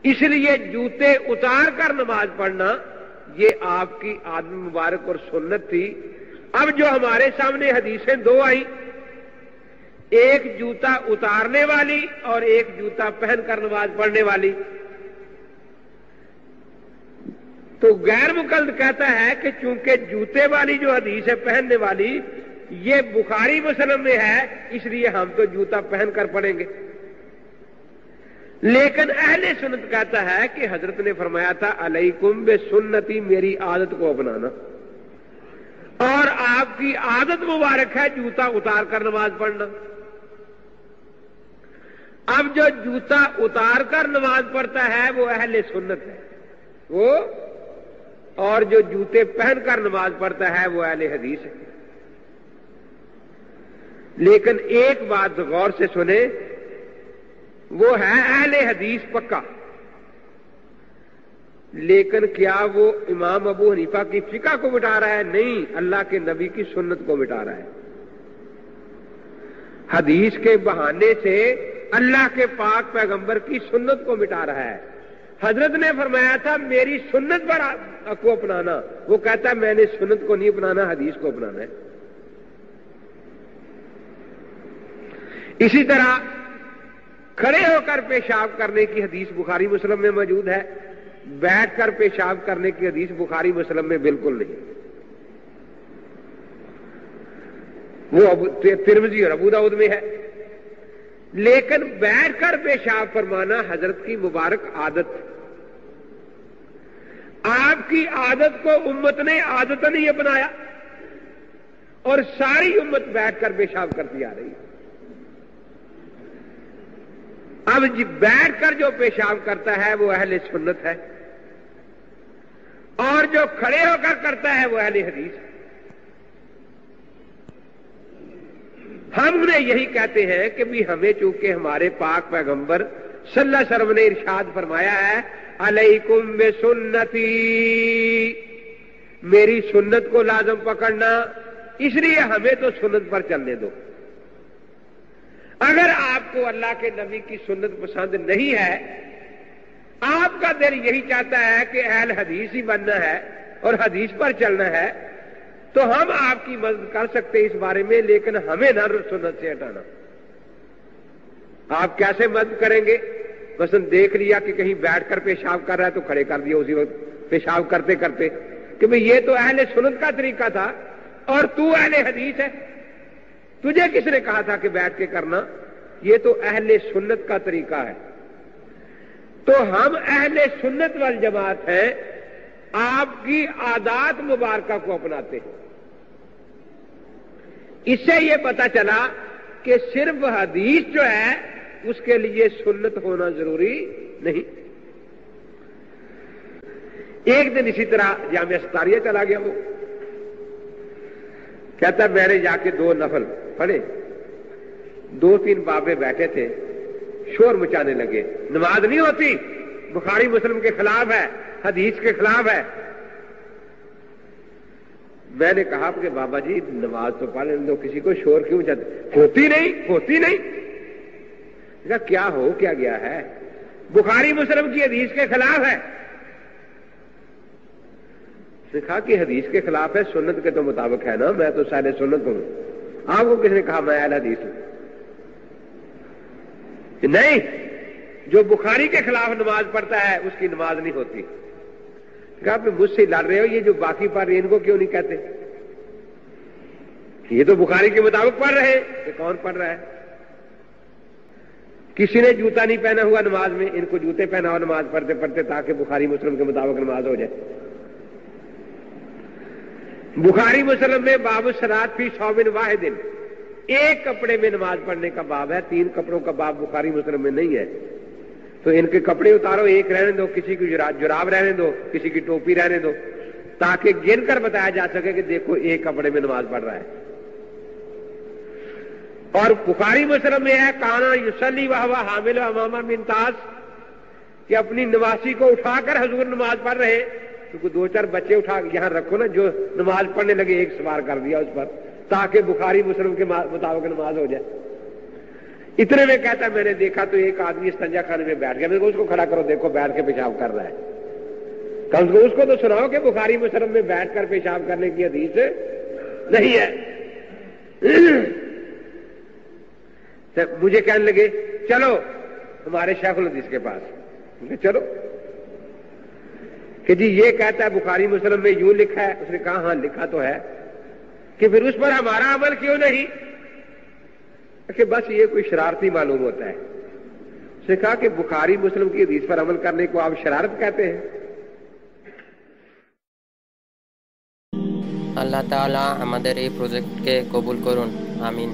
اس لیے جوتے اتار کر نماز پڑھنا یہ آپ کی عادت مبارک اور سنت تھی. اب جو ہمارے سامنے حدیثیں دو آئیں، ایک جوتا اتارنے والی اور ایک جوتا پہن کر نماز پڑھنے والی، تو غیر مقلد کہتا ہے کہ چونکہ جوتے والی جو حدیث ہے پہننے والی یہ بخاری مسلم میں ہے، اس لیے ہم تو جوتا پہن کر پڑھیں گے. لیکن اہل سنت کہتا ہے کہ حضرت نے فرمایا تھا علیکم بسنتی، میری عادت کو اپنانا، اور آپ کی عادت مبارک ہے جوتا اتار کر نماز پڑھنا. اب جو جوتا اتار کر نماز پڑھتا ہے وہ اہل سنت ہے وہ، اور جو جوتے پہن کر نماز پڑھتا ہے وہ اہل حدیث ہے. لیکن ایک بات غور سے سنیں، وہ ہے اہل حدیث پکا، لیکن کیا وہ امام ابو حنیفہ کی فقہ کو مٹا رہا ہے؟ نہیں، اللہ کے نبی کی سنت کو مٹا رہا ہے. حدیث کے بہانے سے اللہ کے پاک پیغمبر کی سنت کو مٹا رہا ہے. حضرت نے فرمایا تھا میری سنت پر کو اپنانا، وہ کہتا ہے میں نے سنت کو نہیں اپنانا، حدیث کو اپنانا ہے. اسی طرح کھڑے ہو کر پیشاب کرنے کی حدیث بخاری مسلم میں موجود ہے، بیٹھ کر پیشاب کرنے کی حدیث بخاری مسلم میں بالکل نہیں. وہ ترمذی اور ابو داؤد میں ہے. لیکن بیٹھ کر پیشاب فرمانا حضرت کی مبارک عادت، آپ کی عادت کو امت نے عادت نہیں اپنایا اور ساری امت بیٹھ کر پیشاب کرتی آ رہی ہے. اب بیٹھ کر جو پیشاب کرتا ہے وہ اہل سنت ہے، اور جو کھڑے ہو کر کرتا ہے وہ اہل حدیث ہے. ہم نے یہی کہتے ہیں کہ بھی ہمیں چونکہ ہمارے پاک پیغمبر صلی اللہ علیہ وسلم نے ارشاد فرمایا ہے علیکم بسنتی، میری سنت کو لازم پکڑنا، اس لیے ہمیں تو سنت پر چلنے دو. اگر آپ کو اللہ کے نبی کی سنت پسند نہیں ہے، آپ کا دل یہی چاہتا ہے کہ اہل حدیث ہی بننا ہے اور حدیث پر چلنا ہے، تو ہم آپ کی مدد کر سکتے اس بارے میں، لیکن ہمیں نہ سنت سے ہٹانا. آپ کیسے مدد کریں گے؟ مثلا دیکھ لیا کہ کہیں بیٹھ کر پیشاب کر رہا ہے تو کھڑے کر دیا اسی وقت پیشاب کرتے کرتے کہ بھئی یہ تو اہل سنت کا طریقہ تھا اور تو اہل حدیث ہے، تجھے کس نے کہا تھا کہ بیٹھ کے کرنا؟ یہ تو اہل سنت کا طریقہ ہے. تو ہم اہل سنت والجماعت ہیں، آپ کی عادات مبارکہ کو اپناتے ہیں. اس سے یہ پتا چلا کہ صرف حدیث جو ہے اس کے لیے سنت ہونا ضروری نہیں. ایک دن اسی طرح جامعہ ستاریہ چلا گیا، وہ کہتا میں نے جا کے 2 نفل پڑھے، 2-3 بابے بیٹھے تھے، شور مچانے لگے، نماز نہیں ہوتی، بخاری مسلم کے خلاف ہے، حدیث کے خلاف ہے. میں نے کہا کہ بابا جی نماز تو پڑھ لینے دو، کسی کو شور کیوں چاہتے؟ ہوتی نہیں. کہا کیا ہو کیا گیا ہے؟ بخاری مسلم کی حدیث کے خلاف ہے. کہا کہ حدیث کے خلاف ہے، سنت کے تو مطابق ہے نا، میں تو اہل سنت ہوں. آپ کو کس نے کہا میں اہل حدیث ہوں؟ نہیں، جو بخاری کے خلاف نماز پڑھتا ہے اس کی نماز نہیں ہوتی. کہا کہ مجھ سے لڑ رہے ہو، یہ جو باقی پڑھ رہے ہیں ان کو کیوں نہیں کہتے؟ یہ تو بخاری کے مطابق پڑھ رہے ہیں. کہ کون پڑھ رہا ہے؟ کسی نے جوتا نہیں پہنا ہوا نماز میں، ان کو جوتے پہنا ہوا نماز پڑھتے پڑھتے تاکہ بخاری مسلم کے مطابق نماز ہو جائے. بخاری مسلم میں باب الصلاۃ فی ثوب واحد، ایک کپڑے میں نماز پڑھنے کا باب ہے، 3 کپڑوں کا باب بخاری مسلم میں نہیں ہے. تو ان کے کپڑے اتارو، ایک رہنے دو، کسی کی جراب رہنے دو، کسی کی ٹوپی رہنے دو، تاکہ گن کر بتایا جا سکے کہ دیکھو ایک کپڑے میں نماز پڑھ رہا ہے. اور بخاری مسلم میں ہے کانا یصلی وہو حامل امامہ من طاس، کہ اپنی نواسی کو اٹھا کر حضور نماز پڑھ رہے، کیونکہ 2-4 بچے اٹھا یہاں رکھو نا، جو نماز پڑھنے لگے ایک سوار کر دیا اس پر، تاکہ بخاری مسلم کے مطابق نماز ہو جائے. اتنے میں کہتا میں نے دیکھا تو ایک آدمی استنجا خانے میں بیٹھ گیا. میں نے کہا اس کو کھڑا کرو, دیکھو بیٹھ کے پیشاب کر رہا ہے. کم سے کم اس کو تو سناؤ کہ بخاری مسلم میں بیٹھ کر پیشاب کرنے کی حدیث نہیں ہے. مجھے کہنے لگے چلو ہمارے شیخ الحدیث کے پاس. چلو کہ جی یہ کہتا ہے بخاری مسلم میں یوں لکھا ہے. اس نے کہا ہاں لکھا تو ہے, کہ پھر اس پر ہمارا عمل کیوں نہیں؟ کہ بس یہ کوئی شرارتی معلوم ہوتا ہے. اس نے کہا کہ بخاری مسلم کی حدیث پر عمل کرنے کو آپ شرارت کہتے ہیں؟ আল্লাহ তাআলা আমাদের এই প্রজেক্টকে কবুল করুন, আমিন।